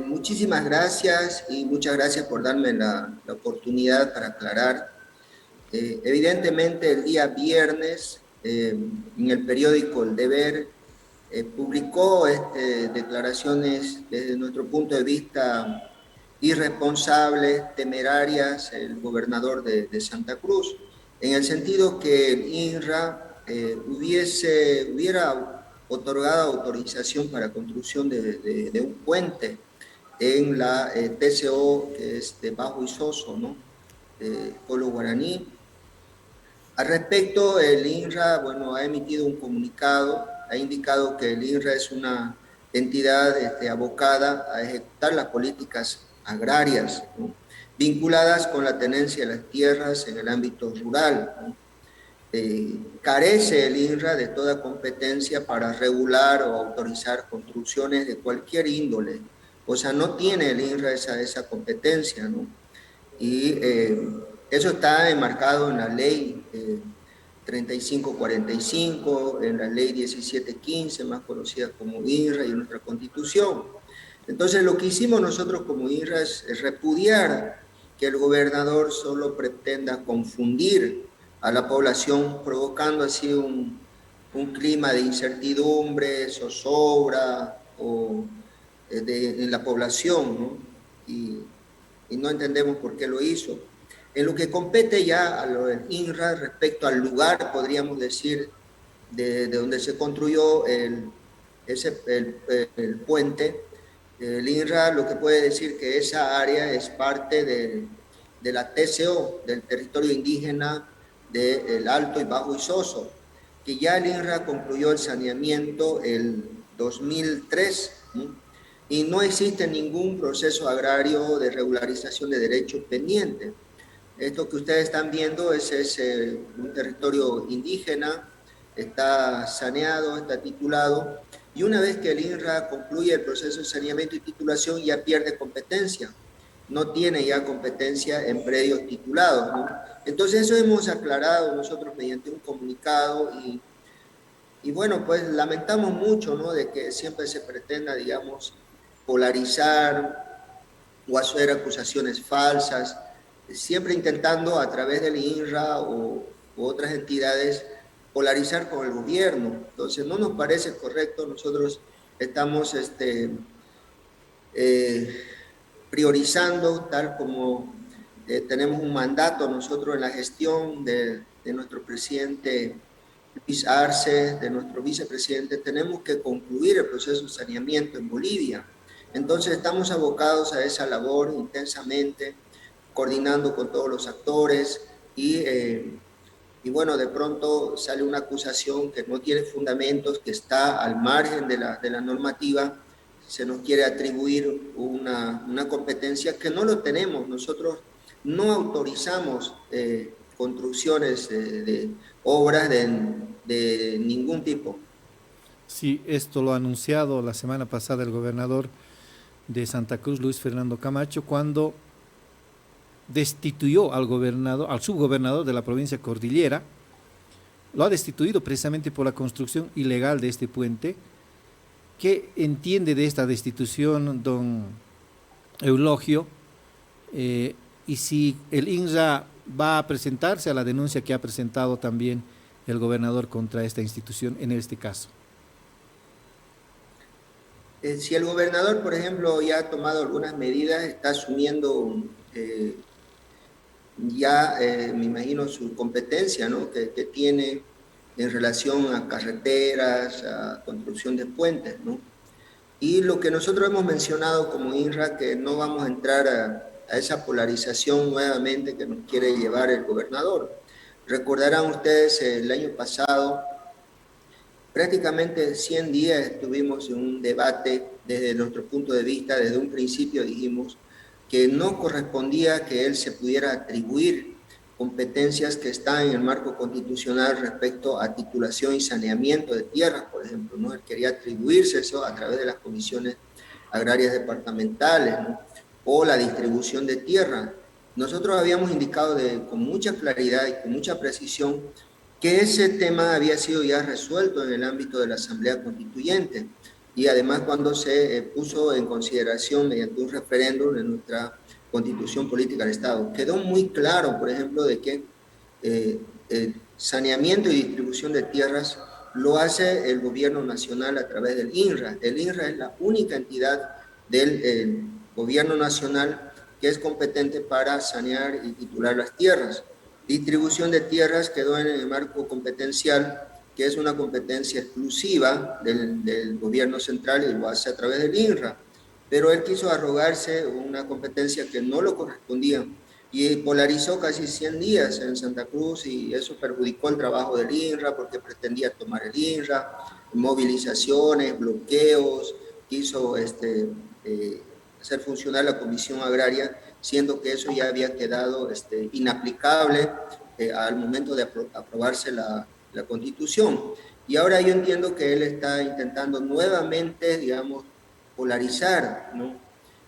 Muchísimas gracias y muchas gracias por darme la oportunidad para aclarar. Evidentemente, el día viernes, en el periódico El Deber, publicó declaraciones desde nuestro punto de vista irresponsables, temerarias, el gobernador de Santa Cruz, en el sentido que el INRA hubiera otorgado autorización para construcción de un puente en la TCO, que es de Bajo Isoso, ¿no? Pueblo guaraní. Al respecto, el INRA, bueno, ha emitido un comunicado, ha indicado que el INRA es una entidad abocada a ejecutar las políticas agrarias, ¿no?, vinculadas con la tenencia de las tierras en el ámbito rural, ¿no? Carece el INRA de toda competencia para regular o autorizar construcciones de cualquier índole. O sea, no tiene el INRA esa competencia, ¿no? Y eso está enmarcado en la ley 3545, en la ley 1715, más conocida como INRA, y en nuestra Constitución. Entonces, lo que hicimos nosotros como INRA es repudiar que el gobernador solo pretenda confundir a la población, provocando así un clima de incertidumbre, zozobra en la población, ¿no? Y no entendemos por qué lo hizo. En lo que compete ya a lo del INRA respecto al lugar, podríamos decir, de donde se construyó el puente, el INRA lo que puede decir que esa área es parte de la TCO, del territorio indígena del Alto y Bajo Isoso, que ya el INRA concluyó el saneamiento el 2003, ¿no? Y no existe ningún proceso agrario de regularización de derechos pendiente. Esto que ustedes están viendo es un territorio indígena, está saneado, está titulado, y una vez que el INRA concluye el proceso de saneamiento y titulación, ya pierde competencia, no tiene ya competencia en predios titulados, ¿no? Entonces eso hemos aclarado nosotros mediante un comunicado y bueno, pues lamentamos mucho, ¿no?, de que siempre se pretenda, digamos, polarizar o hacer acusaciones falsas, siempre intentando a través del INRA u otras entidades polarizar con el gobierno. Entonces no nos parece correcto. Nosotros estamos eh, priorizando, tal como tenemos un mandato nosotros en la gestión de nuestro presidente Luis Arce, de nuestro vicepresidente, tenemos que concluir el proceso de saneamiento en Bolivia. Entonces estamos abocados a esa labor intensamente, coordinando con todos los actores y bueno, de pronto sale una acusación que no tiene fundamentos, que está al margen de la normativa, se nos quiere atribuir una competencia que no lo tenemos. Nosotros no autorizamos construcciones de obras de ningún tipo. Sí, esto lo ha anunciado la semana pasada el gobernador de Santa Cruz, Luis Fernando Camacho, cuando destituyó al gobernador, al subgobernador de la provincia Cordillera. Lo ha destituido precisamente por la construcción ilegal de este puente. ¿Qué entiende de esta destitución, don Eulogio? Y si el INRA va a presentarse a la denuncia que ha presentado también el gobernador contra esta institución en este caso. Si el gobernador, por ejemplo, ya ha tomado algunas medidas, está asumiendo me imagino, su competencia, ¿no?, que tiene en relación a carreteras, a construcción de puentes, ¿no? Y lo que nosotros hemos mencionado como INRA, que no vamos a entrar a esa polarización nuevamente que nos quiere llevar el gobernador. Recordarán ustedes el año pasado, prácticamente 100 días estuvimos en un debate desde nuestro punto de vista. Desde un principio dijimos que no correspondía que él se pudiera atribuir competencias que están en el marco constitucional respecto a titulación y saneamiento de tierras, por ejemplo, ¿no? Él quería atribuirse eso a través de las comisiones agrarias departamentales, ¿no?, o la distribución de tierra. Nosotros habíamos indicado con mucha claridad y con mucha precisión que ese tema había sido ya resuelto en el ámbito de la Asamblea Constituyente. y además cuando se puso en consideración mediante un referéndum en nuestra Constitución Política del Estado. Quedó muy claro, por ejemplo, de que el saneamiento y distribución de tierras lo hace el gobierno nacional a través del INRA. El INRA es la única entidad del gobierno nacional que es competente para sanear y titular las tierras. Distribución de tierras quedó en el marco competencial, que es una competencia exclusiva del gobierno central y lo hace a través del INRA. Pero él quiso arrogarse una competencia que no lo correspondía y polarizó casi 100 días en Santa Cruz y eso perjudicó el trabajo del INRA porque pretendía tomar el INRA, movilizaciones, bloqueos, quiso hacer funcionar la Comisión Agraria, siendo que eso ya había quedado inaplicable al momento de aprobarse la Constitución. Y ahora yo entiendo que él está intentando nuevamente, digamos, polarizar, ¿no?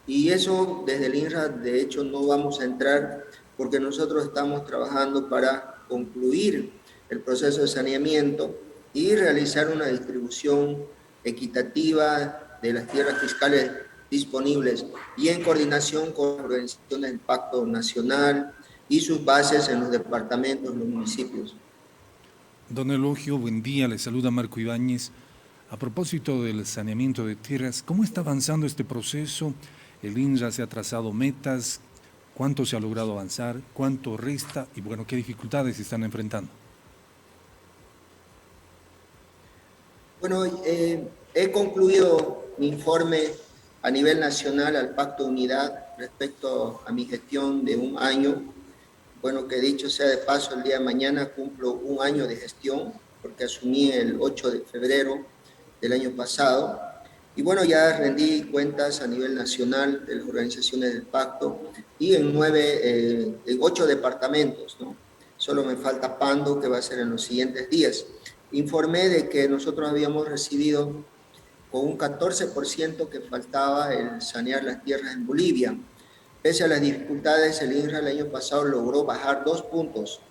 Y eso desde el INRA, de hecho, no vamos a entrar porque nosotros estamos trabajando para concluir el proceso de saneamiento y realizar una distribución equitativa de las tierras fiscales disponibles y en coordinación con las organizaciones del Pacto Nacional y sus bases en los departamentos, los municipios. Don Elogio, buen día, le saluda Marco Ibáñez. A propósito del saneamiento de tierras, ¿cómo está avanzando este proceso? ¿El INRA se ha trazado metas? ¿Cuánto se ha logrado avanzar? ¿Cuánto resta? Y bueno, ¿qué dificultades se están enfrentando? Bueno, he concluido mi informe a nivel nacional al Pacto de Unidad respecto a mi gestión de un año. Bueno, que dicho sea de paso, el día de mañana cumplo un año de gestión, porque asumí el 8 de febrero del año pasado. Y bueno, ya rendí cuentas a nivel nacional de las organizaciones del pacto y en 8 departamentos, ¿no? Solo me falta Pando, que va a ser en los siguientes días. Informé de que nosotros habíamos recibido con un 14% que faltaba el sanear las tierras en Bolivia. Pese a las dificultades, el INRA el año pasado logró bajar 2 puntos.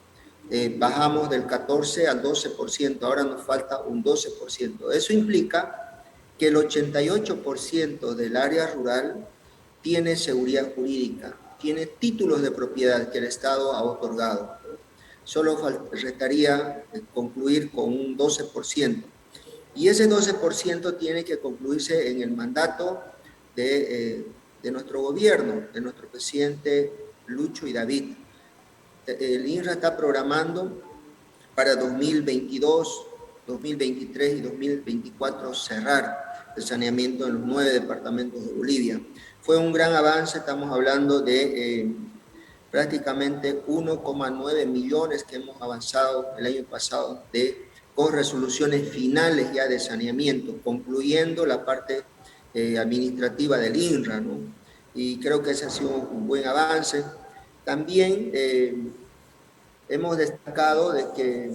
Bajamos del 14 al 12%, ahora nos falta un 12%. Eso implica que el 88% del área rural tiene seguridad jurídica, tiene títulos de propiedad que el Estado ha otorgado. Solo restaría concluir con un 12%. Y ese 12% tiene que concluirse en el mandato de nuestro gobierno, de nuestro presidente Lucho y David. El INRA está programando para 2022, 2023 y 2024 cerrar el saneamiento en los 9 departamentos de Bolivia. Fue un gran avance, estamos hablando de prácticamente 1,9 millones que hemos avanzado el año pasado con resoluciones finales ya de saneamiento, concluyendo la parte administrativa del INRA, ¿no? Y creo que ese ha sido un buen avance. También hemos destacado de que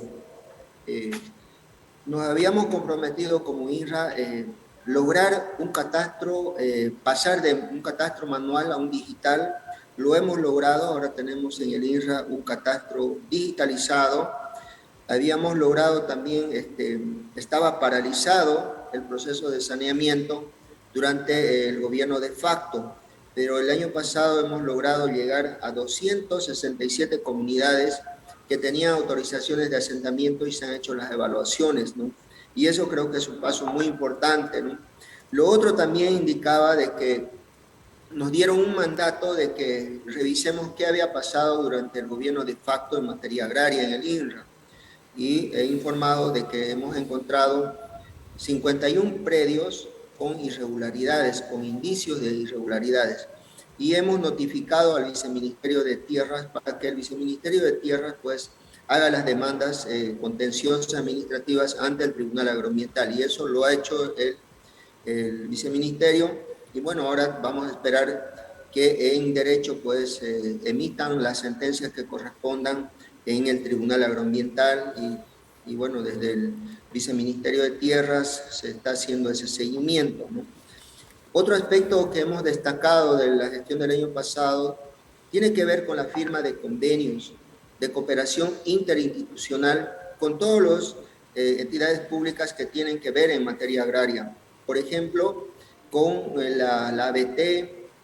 nos habíamos comprometido como INRA lograr un catastro, pasar de un catastro manual a un digital. Lo hemos logrado, ahora tenemos en el INRA un catastro digitalizado. Habíamos logrado también, estaba paralizado el proceso de saneamiento durante el gobierno de facto, pero el año pasado hemos logrado llegar a 267 comunidades que tenían autorizaciones de asentamiento y se han hecho las evaluaciones, ¿no? Y eso creo que es un paso muy importante, ¿no? Lo otro también indicaba de que nos dieron un mandato de que revisemos qué había pasado durante el gobierno de facto en materia agraria en el INRA. Y he informado de que hemos encontrado 51 predios con irregularidades, con indicios de irregularidades. Y hemos notificado al Viceministerio de Tierras para que el Viceministerio de Tierras pues haga las demandas contenciosas administrativas ante el Tribunal Agroambiental. Y eso lo ha hecho el Viceministerio. Y bueno, ahora vamos a esperar que en derecho pues emitan las sentencias que correspondan en el Tribunal Agroambiental y bueno, desde el Viceministerio de Tierras se está haciendo ese seguimiento, ¿no? Otro aspecto que hemos destacado de la gestión del año pasado tiene que ver con la firma de convenios de cooperación interinstitucional con todas las entidades públicas que tienen que ver en materia agraria. por ejemplo, con la ABT,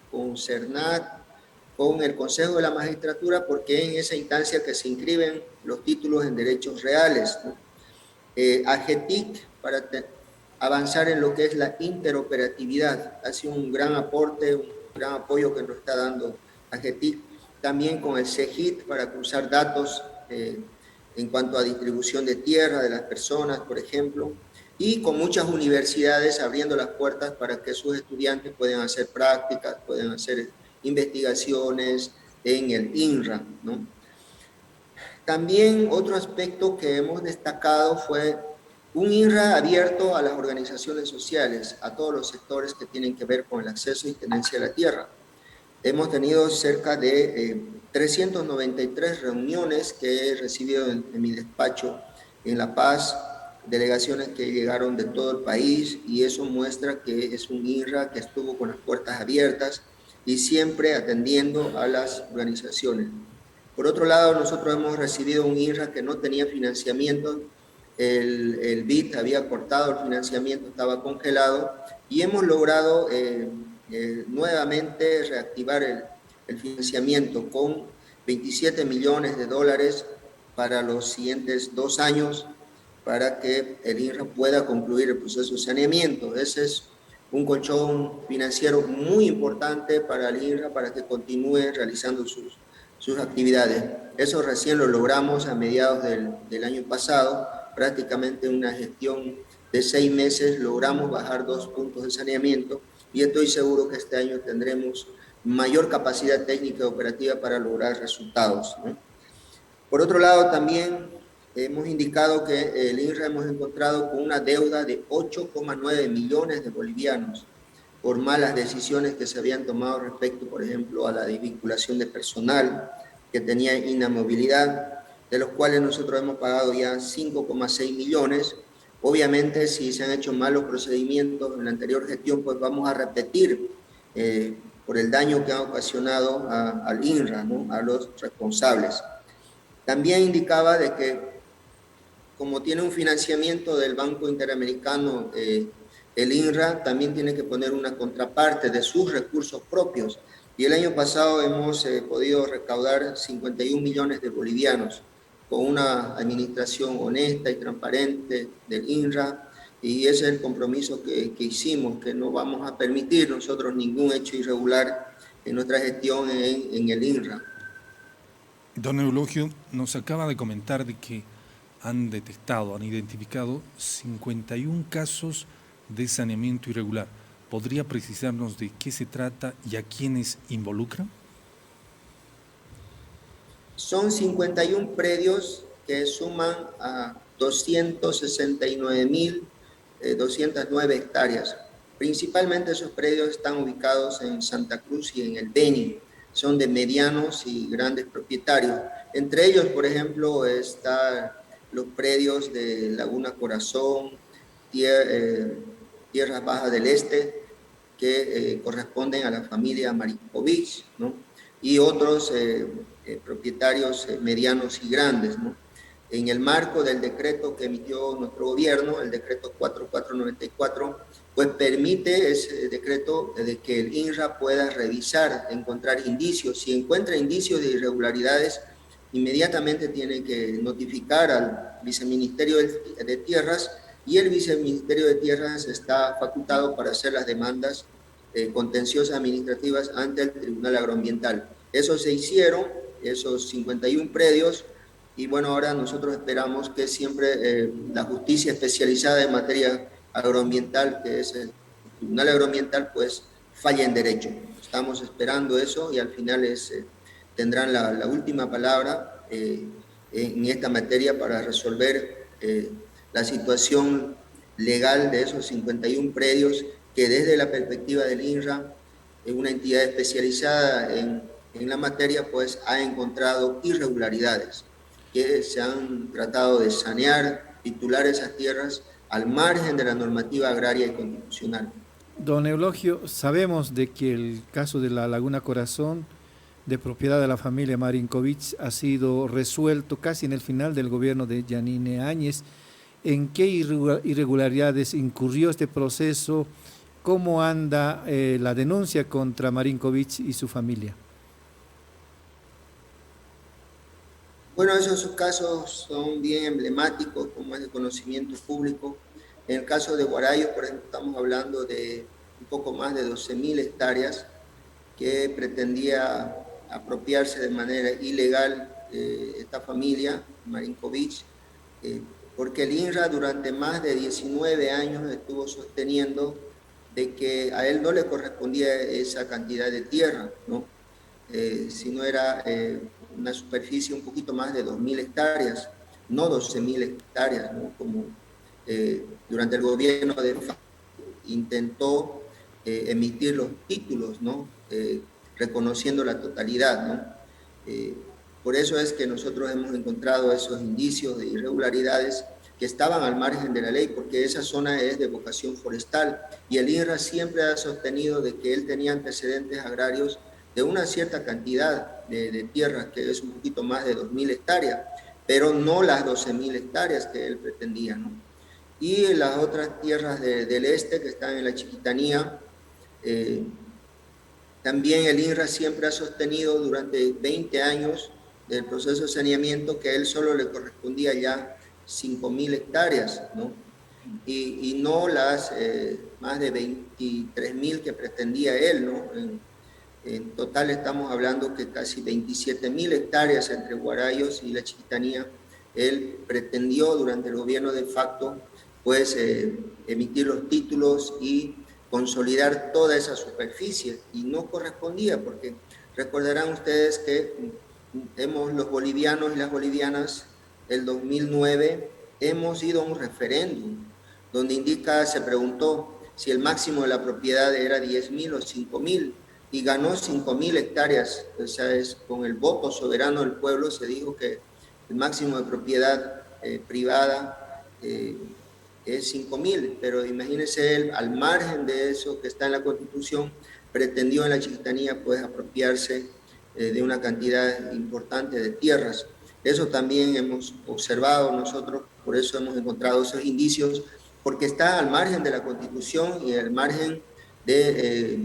con CERNAT, con el Consejo de la Magistratura, porque es en esa instancia que se inscriben los títulos en derechos reales, ¿no? AGETIC, para avanzar en lo que es la interoperatividad. Ha sido un gran aporte, un gran apoyo que nos está dando AGETIC. También con el CEGIT para cruzar datos en cuanto a distribución de tierra de las personas, por ejemplo, y con muchas universidades abriendo las puertas para que sus estudiantes puedan hacer prácticas, puedan hacer investigaciones en el INRA, ¿no? También otro aspecto que hemos destacado fue un INRA abierto a las organizaciones sociales, a todos los sectores que tienen que ver con el acceso y tenencia de la tierra. Hemos tenido cerca de 393 reuniones que he recibido en mi despacho en La Paz, delegaciones que llegaron de todo el país, y eso muestra que es un INRA que estuvo con las puertas abiertas y siempre atendiendo a las organizaciones. Por otro lado, nosotros hemos recibido un INRA que no tenía financiamiento, el BID había cortado el financiamiento, estaba congelado, y hemos logrado nuevamente reactivar el financiamiento con 27 millones de dólares para los siguientes 2 años, para que el INRA pueda concluir el proceso de saneamiento. Ese es un colchón financiero muy importante para el INRA, para que continúe realizando sus actividades. Eso recién lo logramos a mediados del año pasado, prácticamente una gestión de 6 meses logramos bajar 2 puntos de saneamiento, y estoy seguro que este año tendremos mayor capacidad técnica y operativa para lograr resultados, ¿no? Por otro lado, también hemos indicado que el INRA hemos encontrado con una deuda de 8,9 millones de bolivianos por malas decisiones que se habían tomado respecto, por ejemplo, a la desvinculación de personal que tenía inamovilidad, de los cuales nosotros hemos pagado ya 5,6 millones. Obviamente, si se han hecho malos procedimientos en la anterior gestión, pues vamos a repetir por el daño que ha ocasionado al INRA, ¿no? A los responsables. También indicaba de que, como tiene un financiamiento del Banco Interamericano, el INRA también tiene que poner una contraparte de sus recursos propios. Y el año pasado hemos podido recaudar 51 millones de bolivianos con una administración honesta y transparente del INRA, y ese es el compromiso que hicimos, que no vamos a permitir nosotros ningún hecho irregular en nuestra gestión en el INRA. Don Eulogio nos acaba de comentar de que han detectado, han identificado 51 casos de saneamiento irregular. ¿Podría precisarnos de qué se trata y a quiénes involucra? Son 51 predios que suman a 269.209 hectáreas. Principalmente esos predios están ubicados en Santa Cruz y en el Beni. Son de medianos y grandes propietarios. Entre ellos, por ejemplo, están los predios de Laguna Corazón, Tierras Bajas del Este, que corresponden a la familia Marinkovic, ¿no? Y otros propietarios medianos y grandes, ¿no? En el marco del decreto que emitió nuestro gobierno, el decreto 4494, pues permite ese decreto de que el INRA pueda revisar, encontrar indicios. Si encuentra indicios de irregularidades, inmediatamente tiene que notificar al Viceministerio de Tierras, y el Viceministerio de Tierras está facultado para hacer las demandas contenciosas administrativas ante el Tribunal Agroambiental. Eso se hicieron, esos 51 predios, y bueno, ahora nosotros esperamos que siempre la justicia especializada en materia agroambiental, que es el Tribunal Agroambiental, pues falle en derecho. Estamos esperando eso, y al final tendrán la última palabra en esta materia para resolver la situación legal de esos 51 predios que, desde la perspectiva del INRA, una entidad especializada en la materia, pues ha encontrado irregularidades que se han tratado de sanear, titular esas tierras al margen de la normativa agraria y constitucional. Don Eulogio, sabemos de que el caso de la Laguna Corazón, de propiedad de la familia Marinkovic, ha sido resuelto casi en el final del gobierno de Yanine Áñez, ¿En qué irregularidades incurrió este proceso? ¿Cómo anda la denuncia contra Marinkovic y su familia? Bueno, esos casos son bien emblemáticos, como es de conocimiento público. En el caso de Guarayo, por ejemplo, estamos hablando de un poco más de 12.000 hectáreas que pretendía apropiarse de manera ilegal esta familia, Marinkovic, porque el INRA durante más de 19 años estuvo sosteniendo de que a él no le correspondía esa cantidad de tierra, ¿no? Sino era una superficie un poquito más de 2.000 hectáreas, no 12.000 hectáreas, ¿no? Como durante el gobierno de intentó emitir los títulos, ¿no? Reconociendo la totalidad, ¿no? Por eso es que nosotros hemos encontrado esos indicios de irregularidades que estaban al margen de la ley, porque esa zona es de vocación forestal y el INRA siempre ha sostenido de que él tenía antecedentes agrarios de una cierta cantidad de tierras, que es un poquito más de 2.000 hectáreas, pero no las 12.000 hectáreas que él pretendía, ¿no? Y las otras tierras del este que están en la Chiquitanía, también el INRA siempre ha sostenido durante 20 años del proceso de saneamiento que a él solo le correspondía ya 5.000 hectáreas, ¿no? Y no las más de 23.000 que pretendía él, ¿no? En total estamos hablando que casi 27.000 hectáreas entre Guarayos y la Chiquitanía, él pretendió durante el gobierno de facto pues emitir los títulos y consolidar toda esa superficie, y no correspondía, porque recordarán ustedes que los bolivianos y las bolivianas, el 2009, hemos ido a un referéndum donde se preguntó si el máximo de la propiedad era 10.000 o 5.000, y ganó 5.000 hectáreas, o sea, con el voto soberano del pueblo se dijo que el máximo de propiedad privada es 5.000, pero imagínense él, al margen de eso que está en la Constitución, pretendió en la Chiquitanía pues apropiarse de una cantidad importante de tierras. Eso también hemos observado nosotros, por eso hemos encontrado esos indicios, porque está al margen de la Constitución y al margen de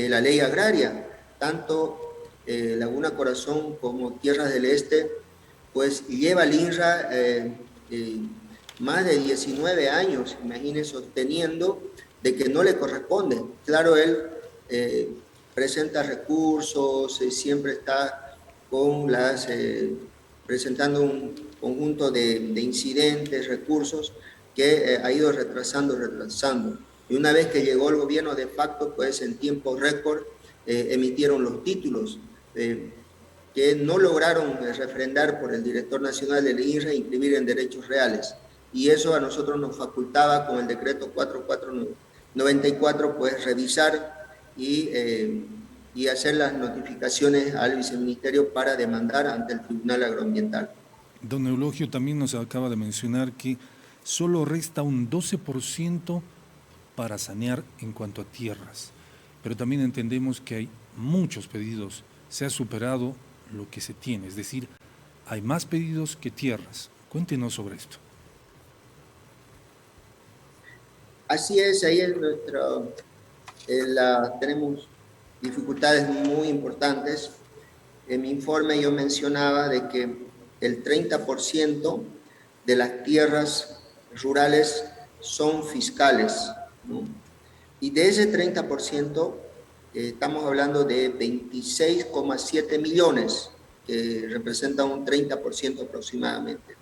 la ley agraria. Tanto Laguna Corazón como Tierras del Este, pues lleva al INRA más de 19 años, imagínense, sosteniendo de que no le corresponde. Claro, él presenta recursos, siempre está con presentando un conjunto de incidentes, recursos que ha ido retrasando. Y una vez que llegó el gobierno de facto, pues en tiempo récord emitieron los títulos que no lograron refrendar por el director nacional del INRA e inscribir en derechos reales. Y eso a nosotros nos facultaba con el decreto 4494, pues revisar y hacer las notificaciones al viceministerio para demandar ante el Tribunal Agroambiental. Don Eulogio también nos acaba de mencionar que solo resta un 12% para sanear en cuanto a tierras, pero también entendemos que hay muchos pedidos, se ha superado lo que se tiene, es decir, hay más pedidos que tierras. Cuéntenos sobre esto. Así es, ahí es tenemos dificultades muy importantes. En mi informe yo mencionaba de que el 30% de las tierras rurales son fiscales, ¿no? Y de ese 30%, estamos hablando de 26,7 millones, que representa un 30% aproximadamente.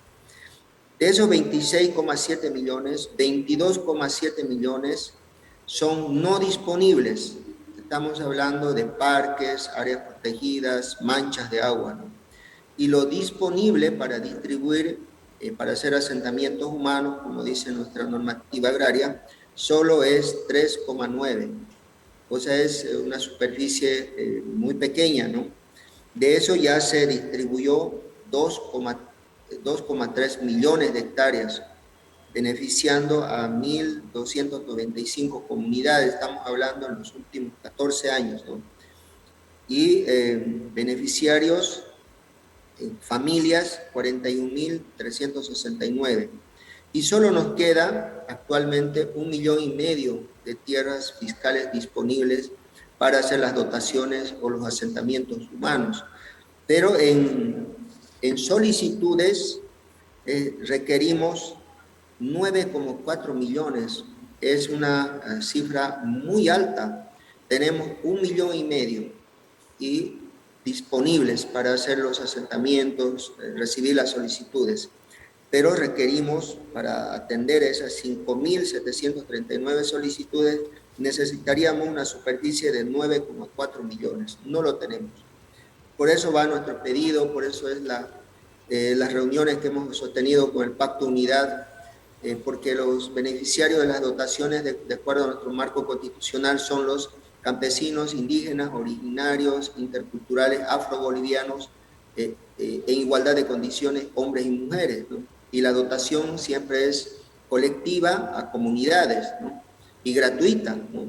De esos 26,7 millones, 22,7 millones son no disponibles. Estamos hablando de parques, áreas protegidas, manchas de agua, ¿no? Y lo disponible para distribuir, para hacer asentamientos humanos, como dice nuestra normativa agraria, solo es 3,9. O sea, es una superficie muy pequeña, ¿no? De eso ya se distribuyó 2,3 millones de hectáreas, beneficiando a 1.295 comunidades, estamos hablando en los últimos 14 años, ¿no? Y familias, 41.369. y solo nos queda actualmente 1,5 millones de tierras fiscales disponibles para hacer las dotaciones o los asentamientos humanos. Pero en solicitudes requerimos 9,4 millones. Es una cifra muy alta. Tenemos 1,5 millones y disponibles para hacer los asentamientos, recibir las solicitudes. Pero requerimos, para atender esas 5.739 solicitudes, necesitaríamos una superficie de 9,4 millones. No lo tenemos. Por eso va nuestro pedido, por eso es las reuniones que hemos sostenido con el Pacto Unidad, porque los beneficiarios de las dotaciones, de acuerdo a nuestro marco constitucional, son los campesinos, indígenas, originarios, interculturales, afrobolivianos, en igualdad de condiciones, hombres y mujeres, ¿no? Y la dotación siempre es colectiva a comunidades, ¿no? Y gratuita, ¿no?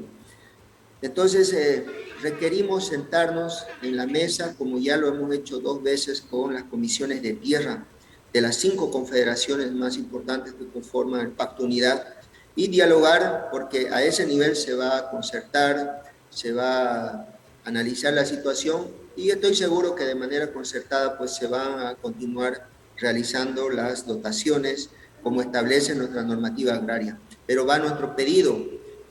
Entonces, requerimos sentarnos en la mesa, como ya lo hemos hecho 2 veces con las comisiones de tierra de las 5 confederaciones más importantes que conforman el Pacto Unidad, y dialogar, porque a ese nivel se va a concertar, se va a analizar la situación, y estoy seguro que de manera concertada pues se van a continuar realizando las dotaciones como establece nuestra normativa agraria. Pero va nuestro pedido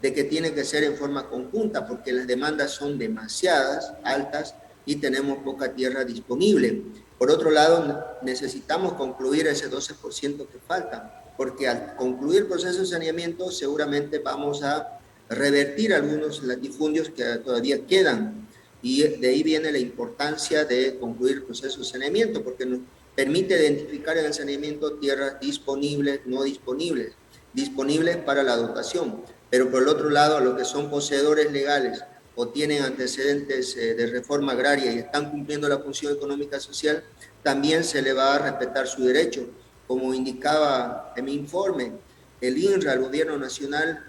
de que tiene que ser en forma conjunta, porque las demandas son demasiadas, altas, y tenemos poca tierra disponible. Por otro lado, necesitamos concluir ese 12% que falta, porque al concluir el proceso de saneamiento seguramente vamos a revertir algunos latifundios que todavía quedan, y de ahí viene la importancia de concluir el proceso de saneamiento, porque nos permite identificar en el saneamiento tierras disponibles, no disponibles, disponibles para la dotación, pero por el otro lado, a los que son poseedores legales o tienen antecedentes de reforma agraria y están cumpliendo la función económica social, también se le va a respetar su derecho. Como indicaba en mi informe, el INRA, el gobierno nacional,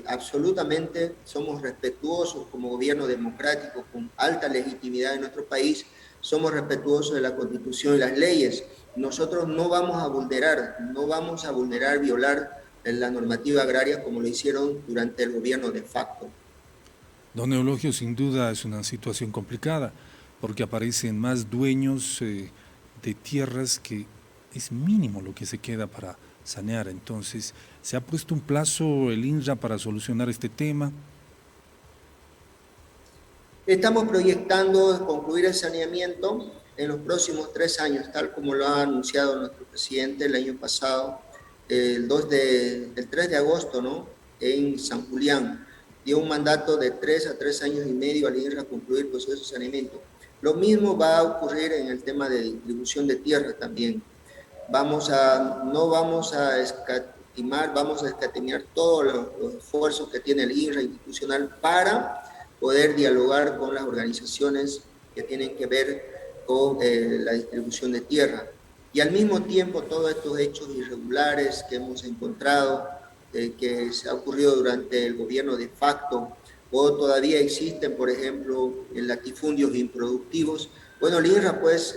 absolutamente somos respetuosos como gobierno democrático con alta legitimidad en nuestro país, somos respetuosos de la Constitución y las leyes. Nosotros no vamos a vulnerar, violar la normativa agraria como lo hicieron durante el gobierno de facto. Don Eulogio, sin duda es una situación complicada, porque aparecen más dueños de tierras que es mínimo lo que se queda para sanear. Entonces, ¿se ha puesto un plazo el INRA para solucionar este tema? Estamos proyectando concluir el saneamiento en los próximos 3 años, tal como lo ha anunciado nuestro presidente el año pasado, el 3 de agosto, ¿no? En San Julián. Dio un mandato de 3 a 3 años y medio al INRA a concluir el proceso de saneamiento. Lo mismo va a ocurrir en el tema de distribución de tierra también. No vamos a escatimar, vamos a escatimar todos los esfuerzos que tiene el INRA institucional para poder dialogar con las organizaciones que tienen que ver con la distribución de tierra. Y al mismo tiempo todos estos hechos irregulares que hemos encontrado, que se ha ocurrido durante el gobierno de facto, o todavía existen, por ejemplo, en latifundios improductivos, bueno, el INRA pues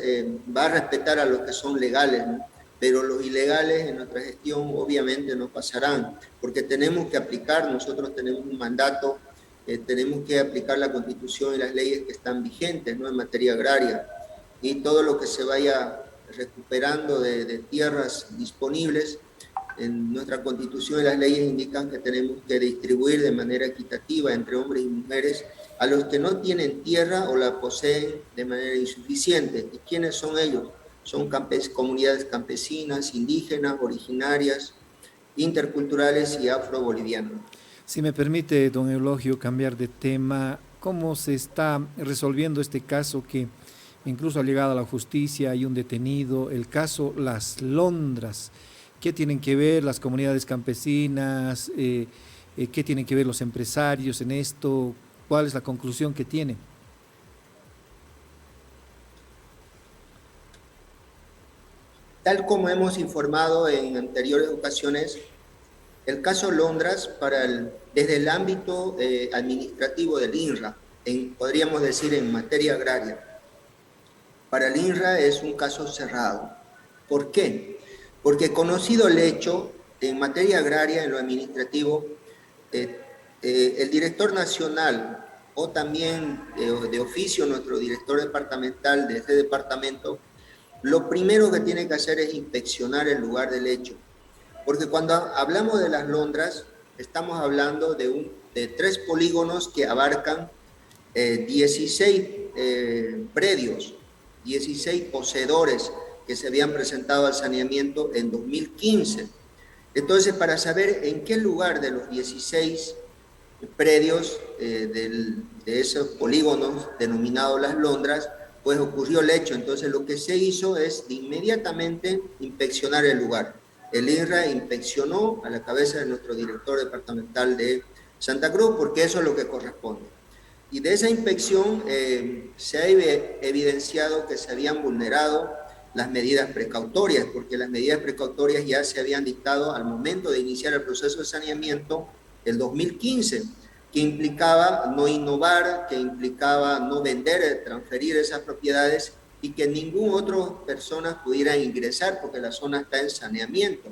va a respetar a los que son legales, ¿no? Pero los ilegales en nuestra gestión obviamente no pasarán, porque tenemos que aplicar, nosotros tenemos un mandato, tenemos que aplicar la Constitución y las leyes que están vigentes, ¿no? En materia agraria, y todo lo que se vaya recuperando de tierras disponibles, en nuestra Constitución y las leyes indican que tenemos que distribuir de manera equitativa entre hombres y mujeres a los que no tienen tierra o la poseen de manera insuficiente. ¿Y quiénes son ellos? Son comunidades campesinas, indígenas, originarias, interculturales y afrobolivianas. Si me permite, don Eulogio, cambiar de tema, ¿cómo se está resolviendo este caso que incluso ha llegado a la justicia, hay un detenido, el caso Las Londras? ¿Qué tienen que ver las comunidades campesinas? ¿Qué tienen que ver los empresarios en esto? ¿Cuál es la conclusión que tienen? Tal como hemos informado en anteriores ocasiones, el caso Londras, desde el ámbito administrativo del INRA, podríamos decir en materia agraria, para el INRA es un caso cerrado. ¿Por qué? Porque conocido el hecho, en materia agraria, en lo administrativo, el director nacional o también de oficio nuestro director departamental de este departamento, lo primero que tiene que hacer es inspeccionar el lugar del hecho. Porque cuando hablamos de las Londras, estamos hablando de 3 polígonos que abarcan 16 predios, 16 poseedores que se habían presentado al saneamiento en 2015. Entonces, para saber en qué lugar de los 16 predios de esos polígonos denominados las Londras, pues ocurrió el hecho. Entonces, lo que se hizo es inmediatamente inspeccionar el lugar. El INRA inspeccionó a la cabeza de nuestro director departamental de Santa Cruz, porque eso es lo que corresponde. Y de esa inspección se ha evidenciado que se habían vulnerado las medidas precautorias, porque las medidas precautorias ya se habían dictado al momento de iniciar el proceso de saneamiento el 2015, que implicaba no innovar, que implicaba no vender, transferir esas propiedades y que ninguna otra persona pudiera ingresar porque la zona está en saneamiento.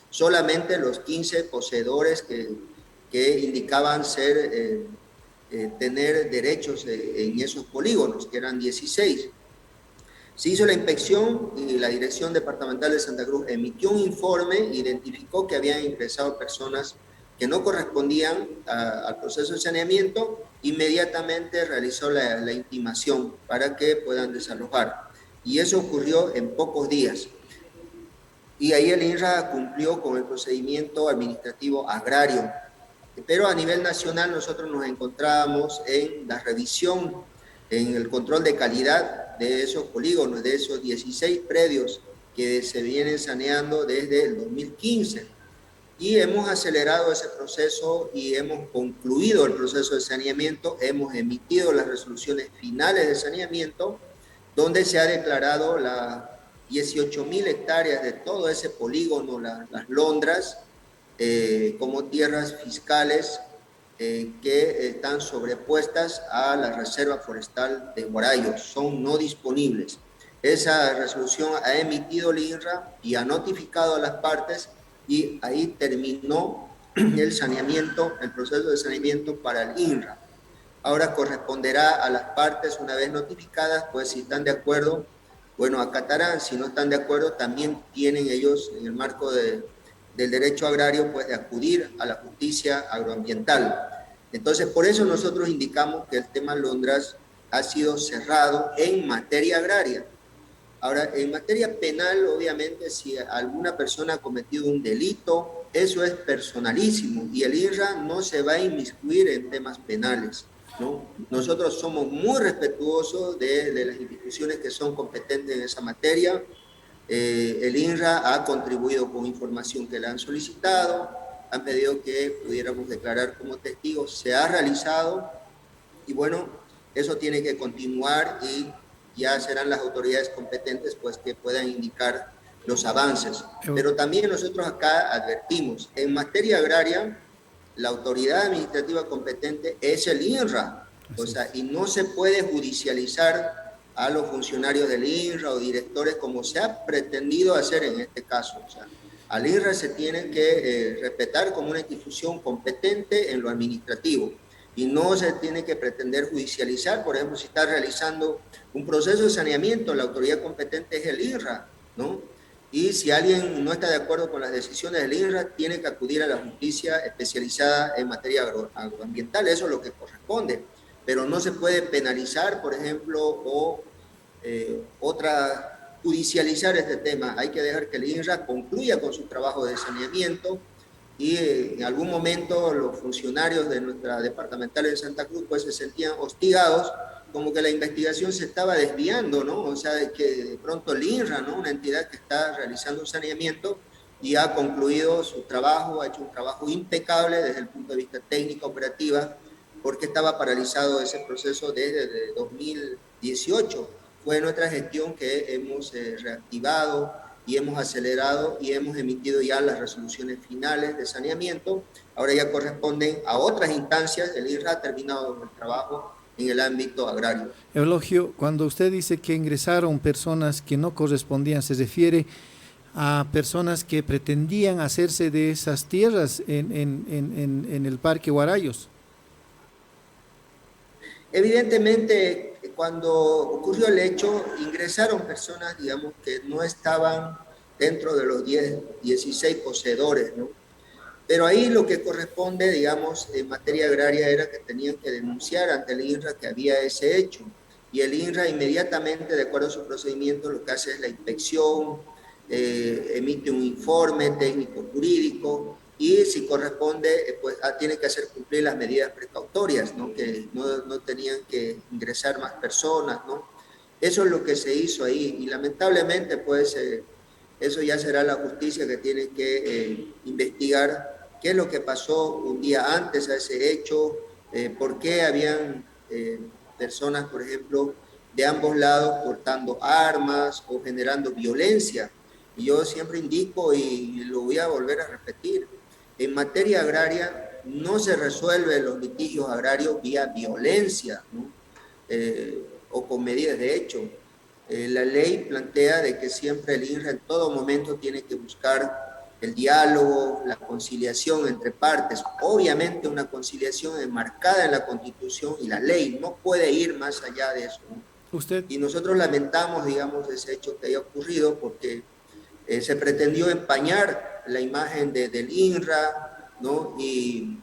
Solamente los 15 poseedores que indicaban tener derechos en esos polígonos, que eran 16. Se hizo la inspección y la Dirección Departamental de Santa Cruz emitió un informe, identificó que habían ingresado personas que no correspondían al proceso de saneamiento, inmediatamente realizó la intimación para que puedan desalojar. Y eso ocurrió en pocos días. Y ahí el INRA cumplió con el procedimiento administrativo agrario. Pero a nivel nacional nosotros nos encontrábamos en la revisión, en el control de calidad de esos polígonos, de esos 16 predios que se vienen saneando desde el 2015. Y hemos acelerado ese proceso y hemos concluido el proceso de saneamiento, hemos emitido las resoluciones finales de saneamiento, donde se ha declarado las 18.000 hectáreas de todo ese polígono, las Londras, como tierras fiscales que están sobrepuestas a la Reserva Forestal de Guarayos, son no disponibles. Esa resolución ha emitido el INRA y ha notificado a las partes y ahí terminó el saneamiento, el proceso de saneamiento para el INRA. Ahora corresponderá a las partes, una vez notificadas, pues si están de acuerdo, bueno, acatarán, si no están de acuerdo, también tienen ellos, en el marco del derecho agrario, pues de acudir a la justicia agroambiental. Entonces, por eso nosotros indicamos que el tema Londras ha sido cerrado en materia agraria. Ahora, en materia penal, obviamente, si alguna persona ha cometido un delito, eso es personalísimo y el INRA no se va a inmiscuir en temas penales, ¿no? Nosotros somos muy respetuosos de las instituciones que son competentes en esa materia. El INRA ha contribuido con información que le han solicitado, han pedido que pudiéramos declarar como testigos, se ha realizado y bueno, eso tiene que continuar y ya serán las autoridades competentes pues que puedan indicar los avances. Pero también nosotros acá advertimos, en materia agraria, la autoridad administrativa competente es el INRA, o sea, y no se puede judicializar a los funcionarios del INRA o directores como se ha pretendido hacer en este caso. O sea, al INRA se tiene que respetar como una institución competente en lo administrativo y no se tiene que pretender judicializar. Por ejemplo, si está realizando un proceso de saneamiento, la autoridad competente es el INRA, ¿no? Y si alguien no está de acuerdo con las decisiones del INRA, tiene que acudir a la justicia especializada en materia agroambiental, eso es lo que corresponde. Pero no se puede penalizar, por ejemplo, o judicializar este tema. Hay que dejar que el INRA concluya con su trabajo de saneamiento y en algún momento los funcionarios de nuestra departamental en Santa Cruz pues se sentían hostigados, como que la investigación se estaba desviando, ¿no? O sea, de que de pronto el INRA, ¿no? Una entidad que está realizando un saneamiento y ha concluido su trabajo, ha hecho un trabajo impecable desde el punto de vista técnico, operativa, porque estaba paralizado ese proceso desde 2018. Fue nuestra gestión que hemos reactivado y hemos acelerado y hemos emitido ya las resoluciones finales de saneamiento. Ahora ya corresponden a otras instancias. El INRA ha terminado el trabajo en el ámbito agrario. Eulogio, cuando usted dice que ingresaron personas que no correspondían, ¿se refiere a personas que pretendían hacerse de esas tierras en el Parque Guarayos. Evidentemente, cuando ocurrió el hecho, ingresaron personas, digamos, que no estaban dentro de los 16 poseedores, ¿no? Pero ahí lo que corresponde, digamos, en materia agraria era que tenían que denunciar ante el INRA que había ese hecho. Y el INRA inmediatamente, de acuerdo a su procedimiento, lo que hace es la inspección, emite un informe técnico jurídico y si corresponde, pues tiene que hacer cumplir las medidas precautorias, ¿no? Que no tenían que ingresar más personas, ¿no? Eso es lo que se hizo ahí y lamentablemente, pues, eso ya será la justicia que tiene que investigar qué es lo que pasó un día antes a ese hecho, por qué habían personas, por ejemplo, de ambos lados portando armas o generando violencia. Y yo siempre indico y lo voy a volver a repetir, en materia agraria no se resuelven los litigios agrarios vía violencia, ¿no? O con medidas de hecho. La ley plantea de que siempre el INRA en todo momento tiene que buscar el diálogo, la conciliación entre partes. Obviamente una conciliación enmarcada en la Constitución y la ley, no puede ir más allá de eso, ¿no? Y nosotros lamentamos, digamos, ese hecho que haya ocurrido porque se pretendió empañar la imagen del INRA, ¿no? Y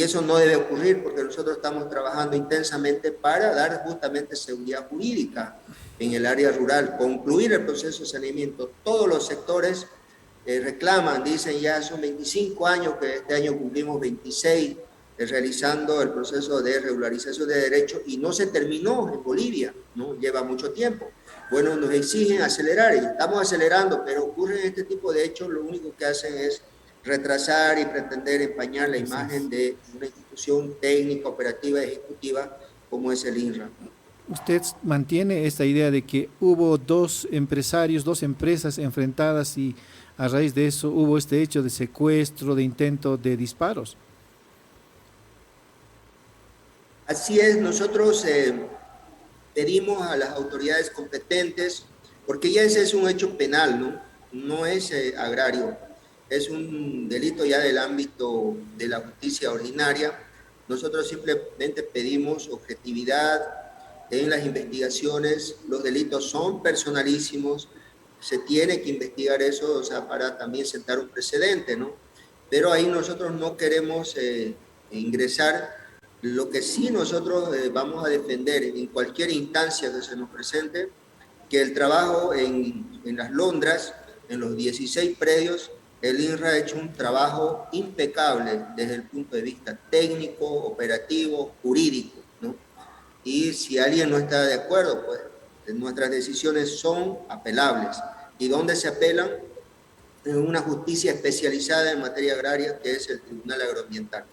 eso no debe ocurrir porque nosotros estamos trabajando intensamente para dar justamente seguridad jurídica en el área rural, concluir el proceso de saneamiento. Todos los sectores reclaman, dicen ya son 25 años, que este año cumplimos 26, realizando el proceso de regularización de derechos y no se terminó en Bolivia, ¿no? Lleva mucho tiempo. Bueno, nos exigen acelerar y estamos acelerando, pero ocurren este tipo de hechos, lo único que hacen es retrasar y pretender empañar la imagen de una institución técnica, operativa, ejecutiva como es el INRA. ¿Usted mantiene esta idea de que hubo dos empresarios, dos empresas enfrentadas y a raíz de eso hubo este hecho de secuestro, de intento de disparos? Así es, nosotros pedimos a las autoridades competentes, porque ya ese es un hecho penal, ¿no? No es agrario, es un delito ya del ámbito de la justicia ordinaria. Nosotros simplemente pedimos objetividad en las investigaciones, los delitos son personalísimos, se tiene que investigar eso, o sea, para también sentar un precedente, ¿no? Pero ahí nosotros no queremos ingresar. Lo que sí nosotros vamos a defender en cualquier instancia que se nos presente, que el trabajo en las Londras, en los 16 predios, el INRA ha hecho un trabajo impecable desde el punto de vista técnico, operativo, jurídico, ¿no? Y si alguien no está de acuerdo, pues nuestras decisiones son apelables. ¿Y dónde se apelan? En una justicia especializada en materia agraria, que es el Tribunal Agroambiental.